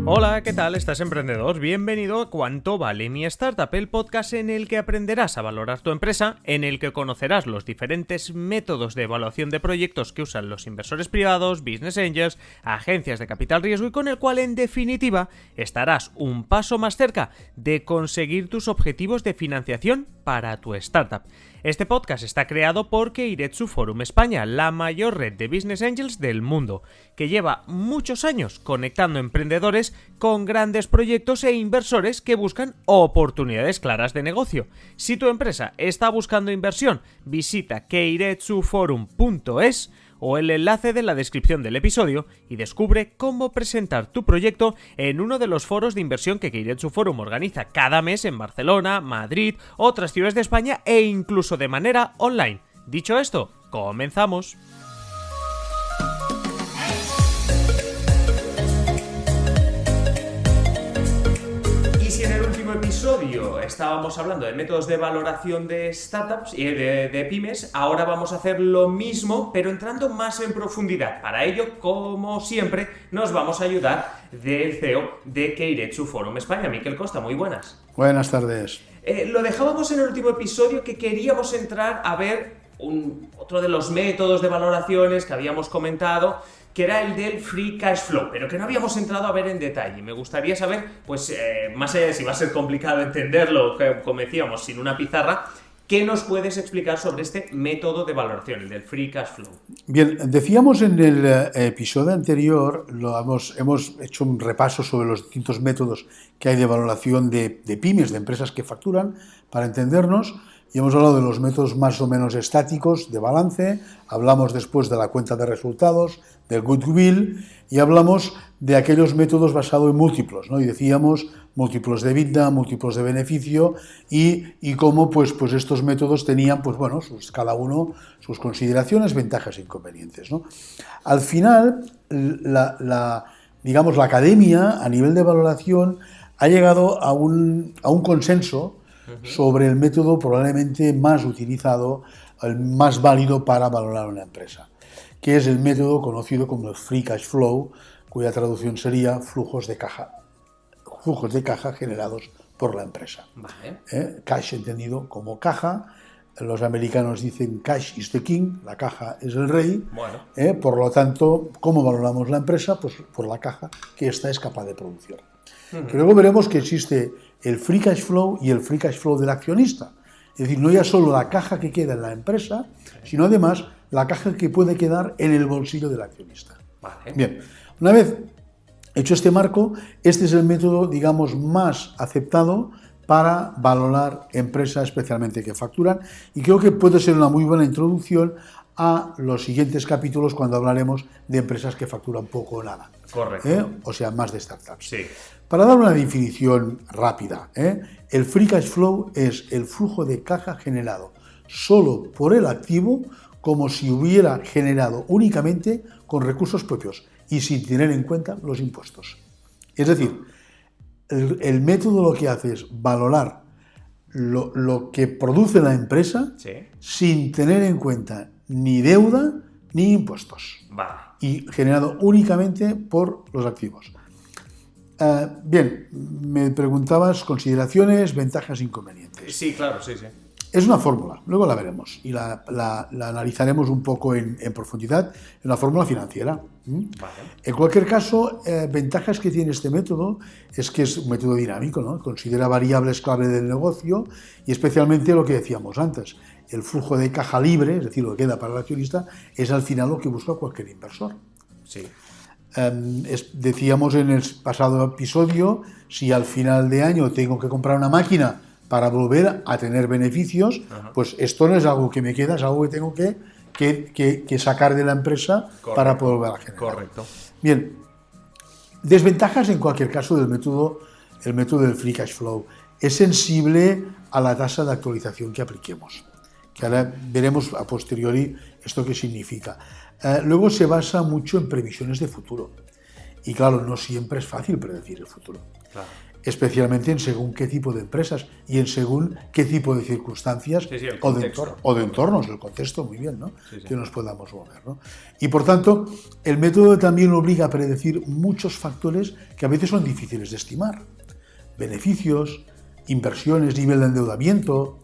Hola, ¿qué tal? ¿Estás emprendedor? Bienvenido a ¿Cuánto vale mi startup? El podcast en el que aprenderás a valorar tu empresa, en el que conocerás los diferentes métodos de evaluación de proyectos que usan los inversores privados, business angels, agencias de capital riesgo y con el cual, en definitiva, estarás un paso más cerca de conseguir tus objetivos de financiación para tu startup. Este podcast está creado por Keiretsu Forum España, la mayor red de business angels del mundo, que lleva muchos años conectando emprendedores con grandes proyectos e inversores que buscan oportunidades claras de negocio. Si tu empresa está buscando inversión, visita keiretsuforum.es o el enlace de la descripción del episodio y descubre cómo presentar tu proyecto en uno de los foros de inversión que Keiretsu Forum organiza cada mes en Barcelona, Madrid, otras ciudades de España e incluso de manera online. Dicho esto, comenzamos. Episodio estábamos hablando de métodos de valoración de startups y de pymes. Ahora vamos a hacer lo mismo, pero entrando más en profundidad. Para ello, como siempre, nos vamos a ayudar del CEO de Keiretsu Forum España, Miquel Costa. Muy buenas. Buenas tardes. Lo dejábamos en el último episodio, que queríamos entrar a ver otro de los métodos de valoraciones que habíamos comentado, que era el del free cash flow, pero que no habíamos entrado a ver en detalle. Me gustaría saber, pues, más allá de si va a ser complicado entenderlo, como decíamos, sin una pizarra, ¿qué nos puedes explicar sobre este método de valoración, el del free cash flow? Bien, decíamos en el episodio anterior, hemos hecho un repaso sobre los distintos métodos que hay de valoración de pymes, de empresas que facturan, para entendernos. Y hemos hablado de los métodos más o menos estáticos de balance, hablamos después de la cuenta de resultados, del goodwill, y hablamos de aquellos métodos basados en múltiplos, ¿no? Y decíamos múltiplos de EBITDA, múltiplos de beneficio, y cómo pues estos métodos tenían, pues bueno, cada uno sus consideraciones, ventajas e inconvenientes, ¿no? Al final, digamos, la academia, a nivel de valoración, ha llegado a un consenso sobre el método probablemente más utilizado, el más válido para valorar una empresa, que es el método conocido como el free cash flow, cuya traducción sería flujos de caja generados por la empresa. Vale. Cash entendido como caja. Los americanos dicen cash is the king, la caja es el rey. Bueno. Por lo tanto, ¿cómo valoramos la empresa? Pues por la caja que ésta es capaz de producir. Pero luego veremos que existe el free cash flow y el free cash flow del accionista. Es decir, no ya solo la caja que queda en la empresa, sino además la caja que puede quedar en el bolsillo del accionista. Vale. Bien, una vez hecho este marco, este es el método, digamos, más aceptado para valorar empresas especialmente que facturan, y creo que puede ser una muy buena introducción a los siguientes capítulos cuando hablaremos de empresas que facturan poco o nada. Correcto. O sea, más de startups. Sí. Para dar una definición rápida, el free cash flow es el flujo de caja generado solo por el activo, como si hubiera generado únicamente con recursos propios y sin tener en cuenta los impuestos. Es decir, el método lo que hace es valorar lo que produce la empresa, sí, sin tener en cuenta ni deuda ni impuestos. Vale. Y generado únicamente por los activos. Bien, me preguntabas consideraciones, ventajas e inconvenientes. Sí, claro, sí. Es una fórmula, luego la veremos y la analizaremos un poco en profundidad. Es una fórmula financiera. Vale. En cualquier caso, ventajas que tiene este método es que es un método dinámico, ¿no? Considera variables clave del negocio y especialmente lo que decíamos antes, el flujo de caja libre, es decir, lo que queda para el accionista, es al final lo que busca cualquier inversor. Sí. Decíamos en el pasado episodio, si al final de año tengo que comprar una máquina para volver a tener beneficios, pues esto no es algo que me queda, es algo que tengo que sacar de la empresa. Correcto, para poder volver a generar. Correcto. Bien, desventajas en cualquier caso del método, el método del free cash flow. Es sensible a la tasa de actualización que apliquemos, que ahora veremos a posteriori esto qué significa. Luego se basa mucho en previsiones de futuro Y claro, no siempre es fácil predecir el futuro. Claro. Especialmente en según qué tipo de empresas y en según qué tipo de circunstancias o de entornos, el contexto, muy bien, ¿no? Que nos podamos mover, ¿no? Y por tanto, el método también obliga a predecir muchos factores que a veces son difíciles de estimar. Beneficios, inversiones, nivel de endeudamiento,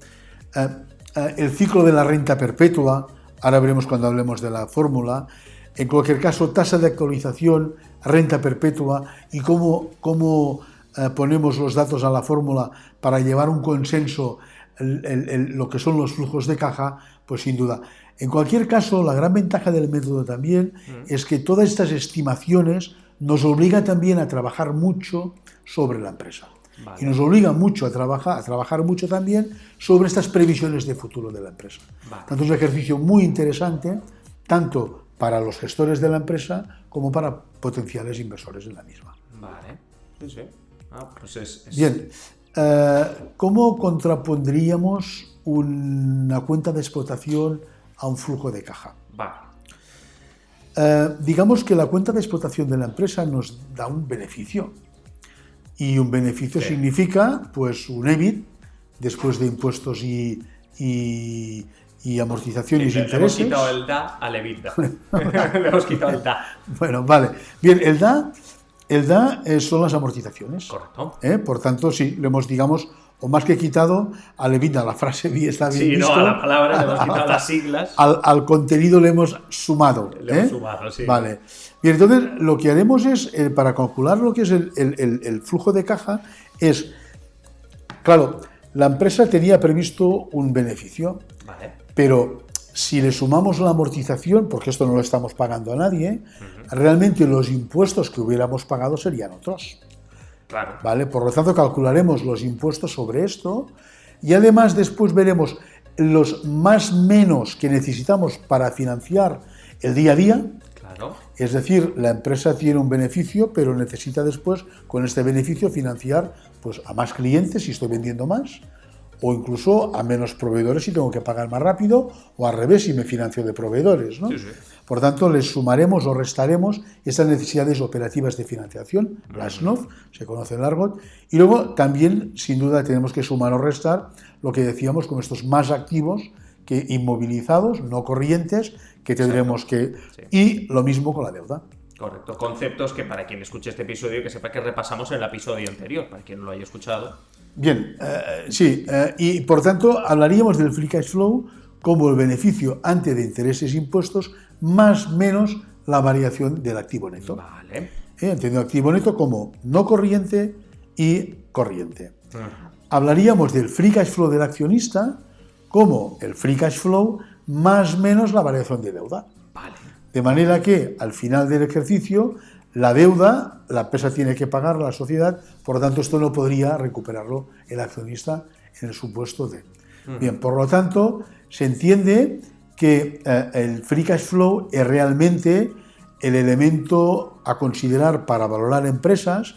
el ciclo de la renta perpetua, ahora veremos cuando hablemos de la fórmula, en cualquier caso, tasa de actualización, renta perpetua y cómo ponemos los datos a la fórmula para llevar un consenso, lo que son los flujos de caja, pues sin duda. En cualquier caso, la gran ventaja del método también es que todas estas estimaciones nos obligan también a trabajar mucho sobre la empresa. Vale. Y nos obliga mucho a trabajar mucho también sobre estas previsiones de futuro de la empresa. Vale. Tanto es un ejercicio muy interesante, tanto para los gestores de la empresa como para potenciales inversores en la misma. Vale, sí. Pues Bien, ¿cómo contrapondríamos una cuenta de explotación a un flujo de caja? Vale. Digamos que la cuenta de explotación de la empresa nos da un beneficio. Y un beneficio significa pues un EBIT, después de impuestos y amortizaciones y intereses. Le hemos quitado el DA al EBITDA. Le hemos quitado el DA. Bueno, vale. Bien, el DA son las amortizaciones. Correcto. Por tanto, sí, le hemos, digamos, o más que quitado al EBITDA, la frase está bien visto. Sí, no, a la palabra le hemos quitado las siglas. Al contenido le hemos sumado. Le hemos sumado, sí. Vale. Bien, entonces lo que haremos es, para calcular lo que es el flujo de caja, es, claro, la empresa tenía previsto un beneficio, vale, pero si le sumamos la amortización, porque esto no lo estamos pagando a nadie, realmente los impuestos que hubiéramos pagado serían otros. Claro. ¿Vale? Por lo tanto, calcularemos los impuestos sobre esto y además después veremos los más menos que necesitamos para financiar el día a día. Claro. Es decir, la empresa tiene un beneficio, pero necesita después, con este beneficio, financiar pues, a más clientes si estoy vendiendo más, o incluso a menos proveedores si tengo que pagar más rápido, o al revés si me financio de proveedores, ¿no? Sí, sí. Por tanto, les sumaremos o restaremos estas necesidades operativas de financiación, las NOF, se conoce en el argot, y luego también, sin duda, tenemos que sumar o restar lo que decíamos con estos más activos que inmovilizados, no corrientes, que tendremos que... Sí. Y lo mismo con la deuda. Correcto, conceptos que para quien escuche este episodio, que sepa que repasamos en el episodio anterior, para quien no lo haya escuchado. Bien, sí, y por tanto hablaríamos del free cash flow como el beneficio antes de intereses e impuestos más menos la variación del activo neto. Vale. Entendiendo activo neto como no corriente y corriente. Hablaríamos del free cash flow del accionista como el free cash flow más menos la variación de deuda. Vale. De manera que al final del ejercicio la deuda la empresa tiene que pagar a la sociedad, por lo tanto esto no podría recuperarlo el accionista en el supuesto de... Bien, por lo tanto se entiende que el free cash flow es realmente el elemento a considerar para valorar empresas,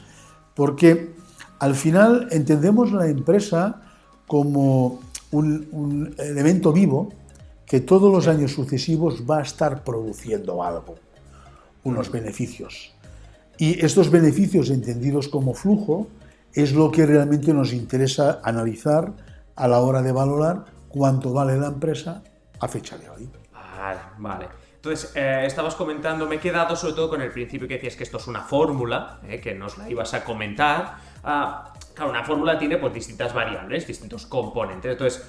porque al final entendemos la empresa como un elemento vivo que todos los años sucesivos va a estar produciendo algo, unos beneficios. Y estos beneficios entendidos como flujo es lo que realmente nos interesa analizar a la hora de valorar cuánto vale la empresa a fecha de hoy. Vale. Entonces, estabas comentando, me he quedado sobre todo con el principio que decías que esto es una fórmula, que nos la ibas a comentar. Claro, una fórmula tiene pues distintas variables, distintos componentes. Entonces,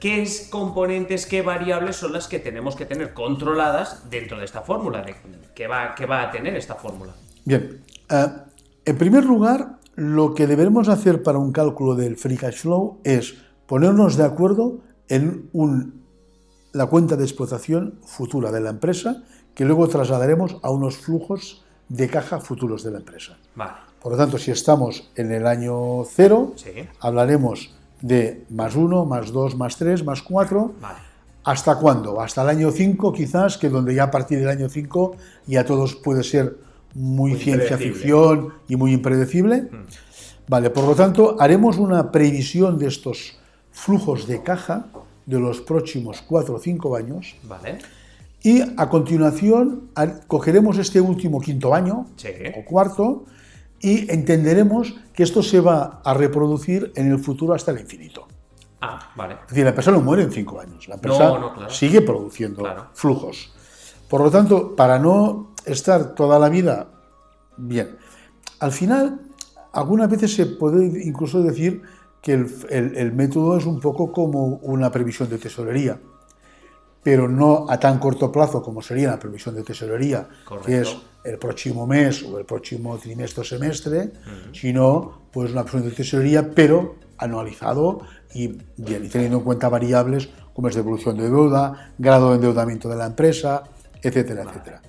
¿qué componentes, qué variables son las que tenemos que tener controladas dentro de esta fórmula? ¿Qué va a tener esta fórmula? Bien, en primer lugar, lo que debemos hacer para un cálculo del free cash flow es ponernos de acuerdo en la cuenta de explotación futura de la empresa, que luego trasladaremos a unos flujos de caja futuros de la empresa. Vale. Por lo tanto, si estamos en el año 0, sí, hablaremos de más 1, más 2, más 3, más 4. Vale. ¿Hasta cuándo? Hasta el año 5 quizás, que donde ya a partir del año 5 ya todos puede ser muy ciencia ficción y muy impredecible. Vale, por lo tanto, haremos una previsión de estos flujos de caja de los próximos 4 o 5 años. Vale. Y a continuación cogeremos este último quinto año o cuarto y entenderemos que esto se va a reproducir en el futuro hasta el infinito. Vale. Es decir, la empresa no muere en 5 años, la empresa sigue produciendo flujos. Por lo tanto, para no estar toda la vida bien, al final, algunas veces se puede incluso decir que el método es un poco como una previsión de tesorería, pero no a tan corto plazo como sería la previsión de tesorería, que es el próximo mes o el próximo trimestre o semestre, sino pues una previsión de tesorería, pero anualizado y teniendo en cuenta variables como es devolución de deuda, grado de endeudamiento de la empresa, etcétera, etcétera.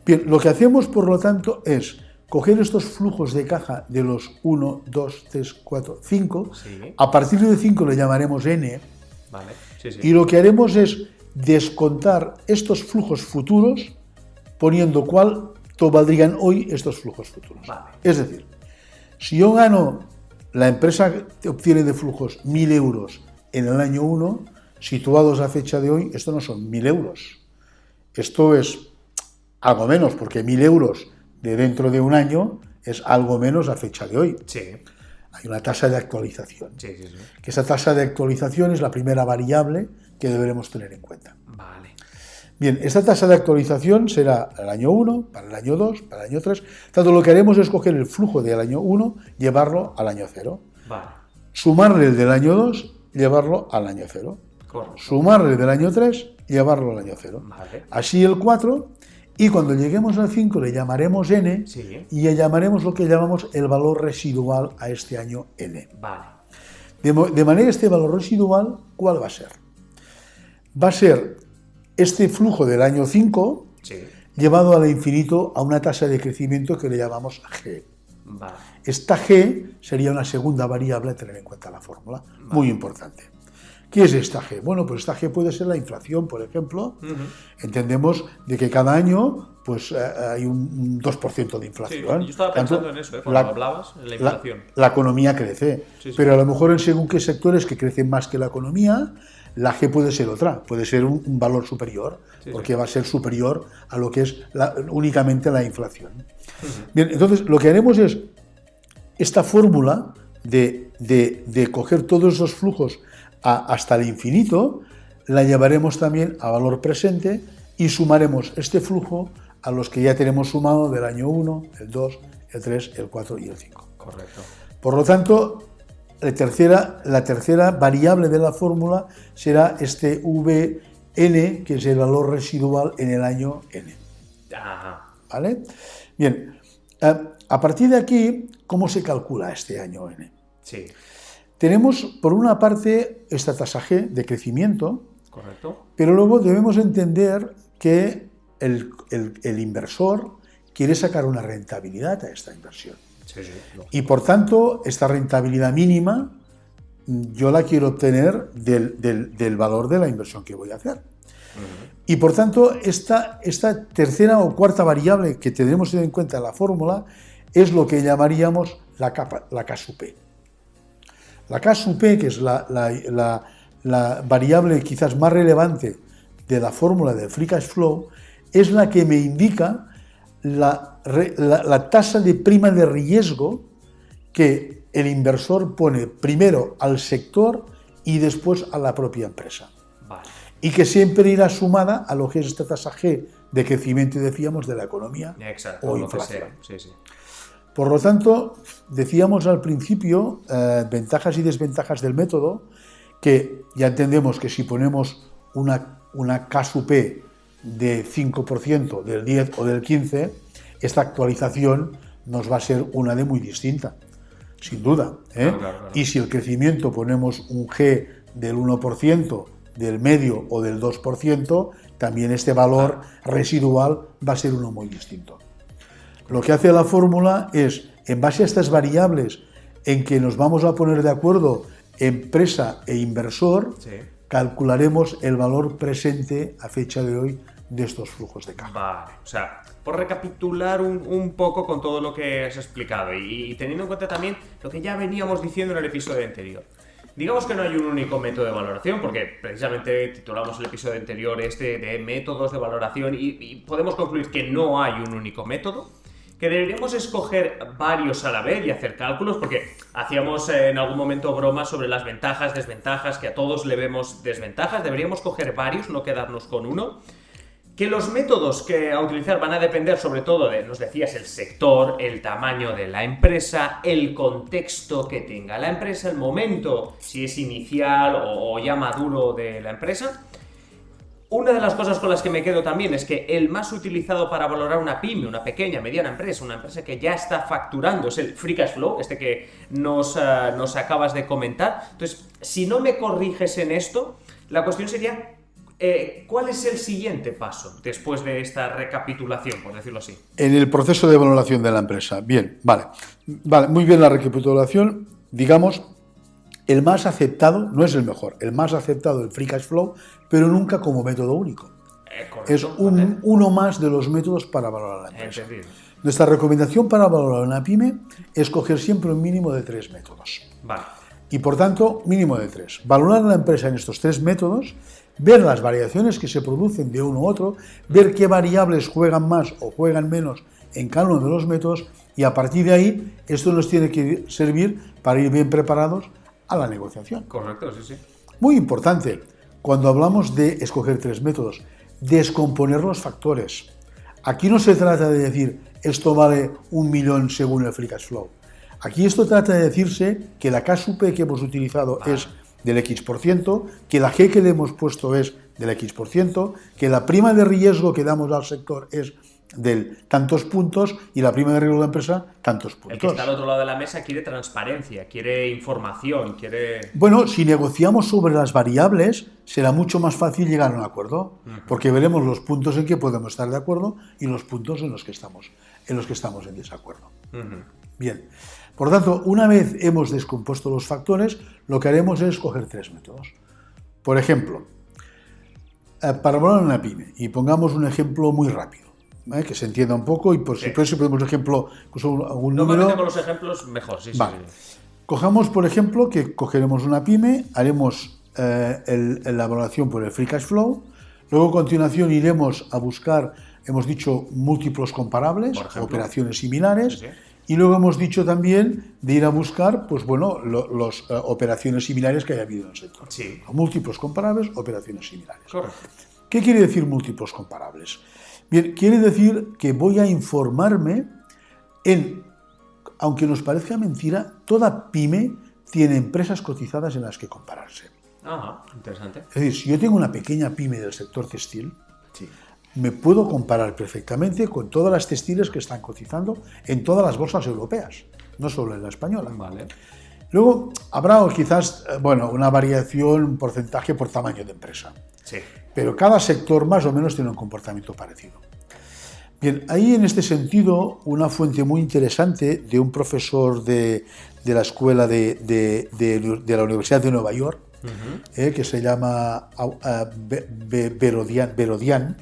Bien, lo que hacemos, por lo tanto, es coger estos flujos de caja de los 1, 2, 3, 4, 5, a partir de 5 le llamaremos N, y lo que haremos es descontar estos flujos futuros poniendo cuánto valdrían hoy estos flujos futuros. Es decir, si yo gano, la empresa obtiene de flujos 1.000 euros en el año 1, situados a fecha de hoy, esto no son 1.000 euros. Esto es algo menos, porque 1.000 euros de dentro de un año es algo menos a fecha de hoy. Hay una tasa de actualización. Que esa tasa de actualización es la primera variable que deberemos tener en cuenta. Bien, esta tasa de actualización será para el año 1, para el año 2, para el año 3. Tanto lo que haremos es coger el flujo del año 1, llevarlo al año 0. Sumarle el del año 2, llevarlo al año 0. Sumarle del año 3, llevarlo al año 0. Así el 4, y cuando lleguemos al 5 le llamaremos N, y le llamaremos lo que llamamos el valor residual a este año N. De manera, este valor residual, ¿cuál va a ser? Va a ser este flujo del año 5 llevado al infinito a una tasa de crecimiento que le llamamos G. Esta G sería una segunda variable a tener en cuenta en la fórmula, muy importante. ¿Qué es esta G? Bueno, pues esta G puede ser la inflación, por ejemplo. Entendemos de que cada año pues, hay un 2% de inflación. Yo estaba pensando en eso, cuando hablabas de la inflación. La economía crece, pero a lo mejor en según qué sectores que crecen más que la economía, la G puede ser otra, puede ser un valor superior, porque va a ser superior a lo que es únicamente la inflación. Bien, entonces lo que haremos es esta fórmula de coger todos esos flujos hasta el infinito, la llevaremos también a valor presente y sumaremos este flujo a los que ya tenemos sumado del año 1, el 2, el 3, el 4 y el 5. Correcto. Por lo tanto, la tercera variable de la fórmula será este Vn, que es el valor residual en el año n. ¿Vale? Bien, a partir de aquí, ¿cómo se calcula este año n? Tenemos, por una parte, esta tasa G de crecimiento, pero luego debemos entender que el inversor quiere sacar una rentabilidad a esta inversión. Y por tanto, esta rentabilidad mínima yo la quiero obtener del valor de la inversión que voy a hacer. Y por tanto, esta tercera o cuarta variable que tenemos en cuenta en la fórmula es lo que llamaríamos la K sub P. La K sub P, que es la variable quizás más relevante de la fórmula del free cash flow, es la que me indica la tasa de prima de riesgo que el inversor pone primero al sector y después a la propia empresa. Y que siempre irá sumada a lo que es esta tasa G de crecimiento, decíamos, de la economía o inflación. Por lo tanto, decíamos al principio ventajas y desventajas del método, que ya entendemos que si ponemos una K sub P de 5%, del 10 o del 15, esta actualización nos va a ser una de muy distinta, sin duda. Claro. Y si el crecimiento ponemos un G del 1%, del medio o del 2%, también este valor residual va a ser uno muy distinto. Lo que hace la fórmula es, en base a estas variables en que nos vamos a poner de acuerdo empresa e inversor, calcularemos el valor presente a fecha de hoy de estos flujos de caja. Vale, o sea, por recapitular un poco con todo lo que has explicado y teniendo en cuenta también lo que ya veníamos diciendo en el episodio anterior. Digamos que no hay un único método de valoración, porque precisamente titulamos el episodio anterior de métodos de valoración y podemos concluir que no hay un único método, que deberíamos escoger varios a la vez y hacer cálculos, porque hacíamos en algún momento bromas sobre las ventajas, desventajas, que a todos le vemos desventajas. Deberíamos coger varios, no quedarnos con uno. Que los métodos que a utilizar van a depender sobre todo de, nos decías, el sector, el tamaño de la empresa, el contexto que tenga la empresa, el momento, si es inicial o ya maduro de la empresa. Una de las cosas con las que me quedo también es que el más utilizado para valorar una pyme, una pequeña, mediana empresa, una empresa que ya está facturando, es el free cash flow, que nos acabas de comentar. Entonces, si no me corriges en esto, la cuestión sería, ¿cuál es el siguiente paso después de esta recapitulación, por decirlo así? En el proceso de valoración de la empresa. Bien, vale, muy bien la recapitulación. Digamos, el más aceptado, no es el mejor, el más aceptado, el free cash flow, pero nunca como método único. Correcto, es uno más de los métodos para valorar la empresa. Entendido. Nuestra recomendación para valorar una pyme es coger siempre un mínimo de 3 métodos. Vale. Y por tanto, mínimo de 3. Valorar la empresa en estos 3 métodos, ver las variaciones que se producen de uno u otro, ver qué variables juegan más o juegan menos en cada uno de los métodos, y a partir de ahí esto nos tiene que servir para ir bien preparados a la negociación. Correcto, sí, sí. Muy importante, cuando hablamos de escoger 3 métodos, descomponer los factores. Aquí no se trata de decir esto vale 1 millón según el free cash flow. Aquí esto trata de decirse que la K/P que hemos utilizado es del X%, que la G que le hemos puesto es del X%, que la prima de riesgo que damos al sector es del tantos puntos y la prima de riesgo de la empresa tantos puntos. El que está al otro lado de la mesa quiere transparencia, quiere información, quiere... Bueno, si negociamos sobre las variables, será mucho más fácil llegar a un acuerdo, porque veremos los puntos en que podemos estar de acuerdo y los puntos en los que estamos en desacuerdo. Bien, por tanto, una vez hemos descompuesto los factores, lo que haremos es coger 3 métodos. Por ejemplo, para valorar una pyme, y pongamos un ejemplo muy rápido, que se entienda un poco, y por si ponemos un ejemplo, pues algún número... Normalmente con los ejemplos mejor, sí, vale. Sí. Cojamos, por ejemplo, que cogeremos una pyme, haremos la valoración por el free cash flow, luego a continuación iremos a buscar, hemos dicho, múltiplos comparables, operaciones similares, y luego hemos dicho también de ir a buscar, pues bueno, las operaciones similares que haya habido en el sector. Sí. Múltiplos comparables, operaciones similares. Correcto. ¿Qué quiere decir múltiplos comparables? Bien, quiere decir que voy a informarme aunque nos parezca mentira, toda pyme tiene empresas cotizadas en las que compararse. Ajá, interesante. Es decir, si yo tengo una pequeña pyme del sector textil, me puedo comparar perfectamente con todas las textiles que están cotizando en todas las bolsas europeas, no solo en la española. Vale. Luego habrá quizás una variación, un porcentaje por tamaño de empresa. Sí. Pero cada sector más o menos tiene un comportamiento parecido. Bien, ahí en este sentido, una fuente muy interesante de un profesor de la escuela de la Universidad de Nueva York, que se llama Berodian,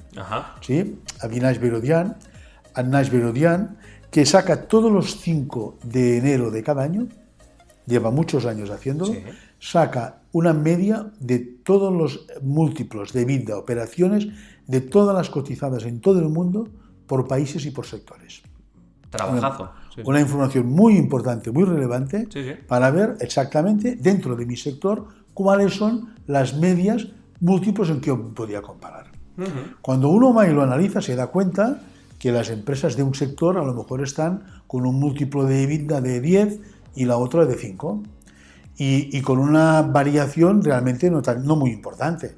¿sí? Avinash Berodian, que saca todos los 5 de enero de cada año, lleva muchos años haciéndolo, saca una media de todos los múltiplos de EBITDA, operaciones, de todas las cotizadas en todo el mundo, por países y por sectores. Trabajazo. Una información muy importante, muy relevante, para ver exactamente, dentro de mi sector, cuáles son las medias múltiplos en que yo podía comparar. Cuando uno va y lo analiza, se da cuenta que las empresas de un sector a lo mejor están con un múltiplo de EBITDA de 10 y la otra de 5. Y con una variación realmente no muy importante.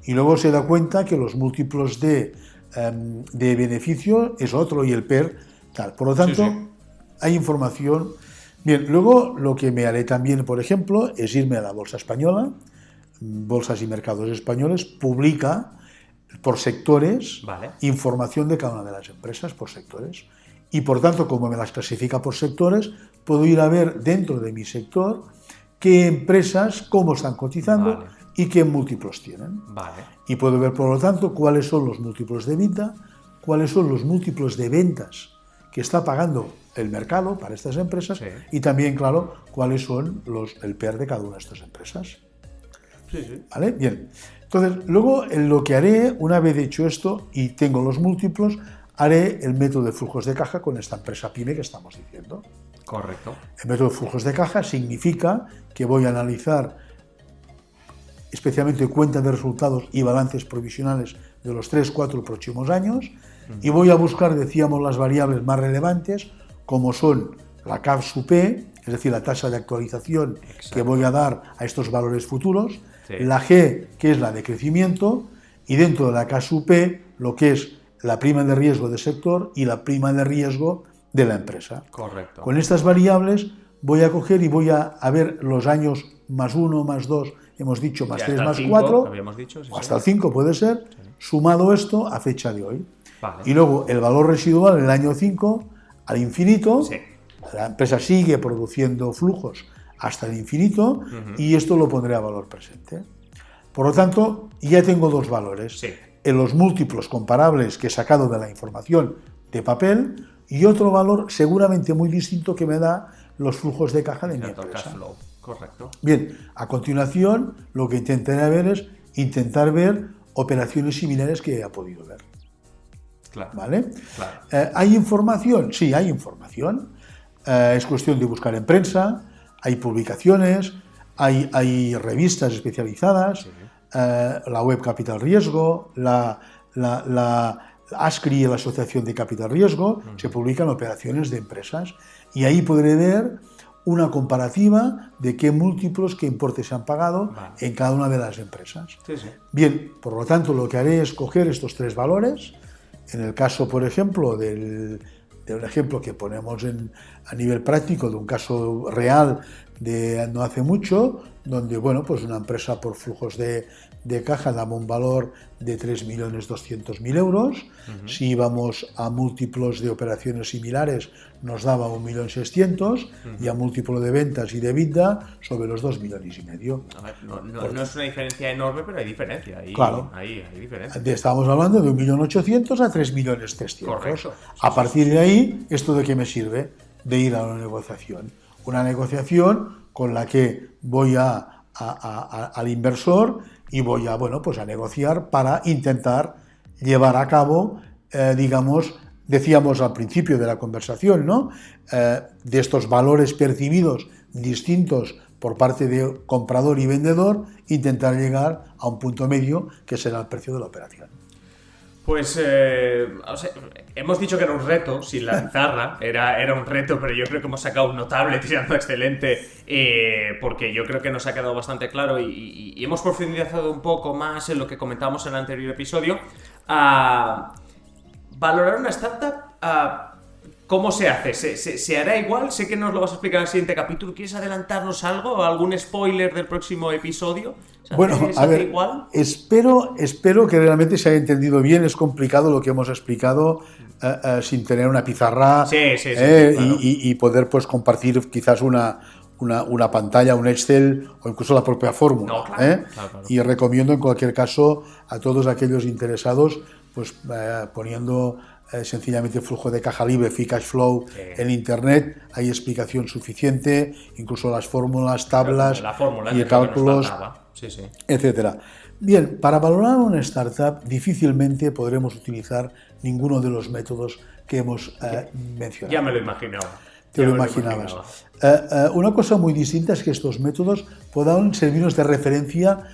Y luego se da cuenta que los múltiplos de beneficio es otro y el PER tal. Por lo tanto, hay información. Bien, luego lo que me haré también, por ejemplo, es irme a la Bolsa Española. Bolsas y Mercados Españoles publica por sectores información de cada una de las empresas por sectores. Y por tanto, como me las clasifica por sectores, puedo ir a ver dentro de mi sector qué empresas, cómo están cotizando y qué múltiplos tienen. Y puedo ver, por lo tanto, cuáles son los múltiplos de EBITDA, cuáles son los múltiplos de ventas que está pagando el mercado para estas empresas y también, claro, cuáles son el PER de cada una de estas empresas. ¿Vale? Bien. Entonces, luego lo que haré, una vez hecho esto y tengo los múltiplos, haré el método de flujos de caja con esta empresa PYME que estamos diciendo. Correcto. El método de flujos de caja significa que voy a analizar especialmente cuentas de resultados y balances provisionales de los 3-4 próximos años y voy a buscar, decíamos, las variables más relevantes, como son la CAP/P, es decir, la tasa de actualización que voy a dar a estos valores futuros, la G, que es la de crecimiento, y dentro de la CAP/P, lo que es la prima de riesgo del sector y la prima de riesgo de la empresa. Correcto. Con estas variables voy a coger y voy a ver los años +1, +2, hemos dicho, +3, +4, habíamos dicho, o hasta el 5 puede ser, sumado esto a fecha de hoy. Vale. Y luego el valor residual en el año 5 al infinito, la empresa sigue produciendo flujos hasta el infinito y esto lo pondré a valor presente. Por lo tanto, ya tengo dos valores. En los múltiplos comparables que he sacado de la información de papel y otro valor seguramente muy distinto que me da los flujos de caja de mi empresa. Correcto. Bien, a continuación lo que intentaré ver es intentar ver operaciones similares que he podido ver. Claro. ¿Vale? Claro. ¿Hay información? Sí, hay información. Es cuestión de buscar en prensa, hay publicaciones, hay revistas especializadas, la web Capital Riesgo, la ASCRI, la Asociación de Capital Riesgo, se publican operaciones de empresas y ahí podré ver una comparativa de qué múltiplos, qué importes se han pagado en cada una de las empresas. Bien, por lo tanto, lo que haré es coger estos tres valores. En el caso, por ejemplo, de un ejemplo que ponemos a nivel práctico, de un caso real de no hace mucho, donde, bueno, pues una empresa por flujos de caja daba un valor de 3.200.000 euros. Si íbamos a múltiplos de operaciones similares, nos daba 1.600.000 y a múltiplo de ventas y de EBITDA sobre los 2,5 millones. A ver, no es una diferencia enorme, pero hay diferencia. Claro. Hay diferencia. Estamos hablando de 1.800.000 a 3.300.000. Correcto. A partir de ahí, ¿esto de qué me sirve? De ir a una negociación. Una negociación con la que voy al inversor y voy a, bueno, pues a negociar para intentar llevar a cabo, digamos, decíamos al principio de la conversación, ¿no? De estos valores percibidos distintos por parte de comprador y vendedor, intentar llegar a un punto medio que será el precio de la operación. Pues hemos dicho que era un reto, sin la pizarra, era un reto, pero yo creo que hemos sacado un notable tirando excelente, porque yo creo que nos ha quedado bastante claro y hemos profundizado un poco más en lo que comentábamos en el anterior episodio. Valorar una startup, ¿cómo se hace? ¿Se hará igual? Sé que nos lo vas a explicar en el siguiente capítulo. ¿Quieres adelantarnos algo? ¿Algún spoiler del próximo episodio? Bueno, a ver, igual? Espero que realmente se haya entendido bien. Es complicado lo que hemos explicado sin tener una pizarra claro. y poder pues compartir quizás una pantalla, un Excel o incluso la propia fórmula. No, claro, claro. Y recomiendo en cualquier caso a todos aquellos interesados pues poniendo sencillamente flujo de caja libre, free cash flow en internet, hay explicación suficiente, incluso las fórmulas, tablas y cálculos, etcétera. Bien, para valorar una startup difícilmente podremos utilizar ninguno de los métodos que hemos mencionado. Ya me lo imaginaba. Te lo imaginabas. Una cosa muy distinta es que estos métodos puedan servirnos de referencia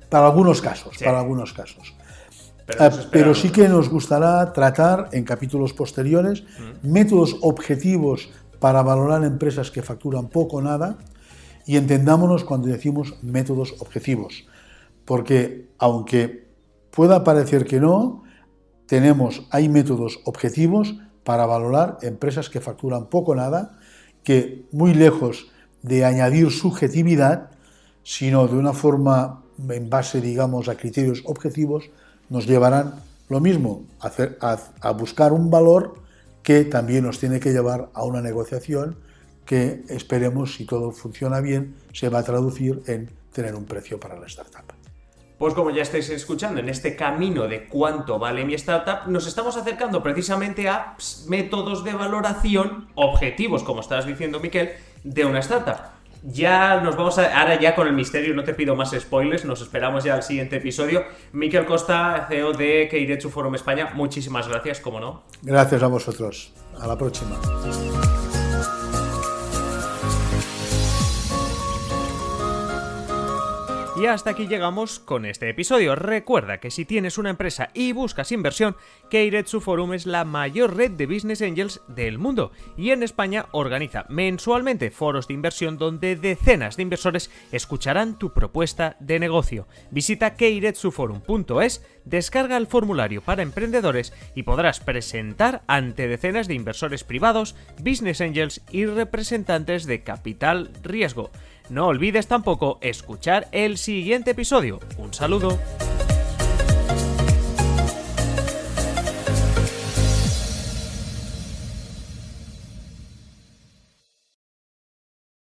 para algunos casos. Pero sí que nos gustará tratar en capítulos posteriores métodos objetivos para valorar empresas que facturan poco o nada, y entendámonos cuando decimos métodos objetivos, porque aunque pueda parecer que no, hay métodos objetivos para valorar empresas que facturan poco o nada, que muy lejos de añadir subjetividad, sino de una forma en base, digamos, a criterios objetivos, nos llevarán lo mismo, a buscar un valor que también nos tiene que llevar a una negociación que esperemos, si todo funciona bien, se va a traducir en tener un precio para la startup. Pues como ya estáis escuchando, en este camino de cuánto vale mi startup, nos estamos acercando precisamente a métodos de valoración objetivos, como estabas diciendo, Miquel, de una startup. Ya nos vamos ahora ya con el misterio, no te pido más spoilers, nos esperamos ya al siguiente episodio. Miquel Costa, CEO de Keiretsu Forum España, muchísimas gracias, como no. Gracias a vosotros. A la próxima. Y hasta aquí llegamos con este episodio. Recuerda que si tienes una empresa y buscas inversión, Keiretsu Forum es la mayor red de Business Angels del mundo y en España organiza mensualmente foros de inversión donde decenas de inversores escucharán tu propuesta de negocio. Visita keiretsuforum.es, descarga el formulario para emprendedores y podrás presentar ante decenas de inversores privados, Business Angels y representantes de capital riesgo. No olvides tampoco escuchar el siguiente episodio. Un saludo.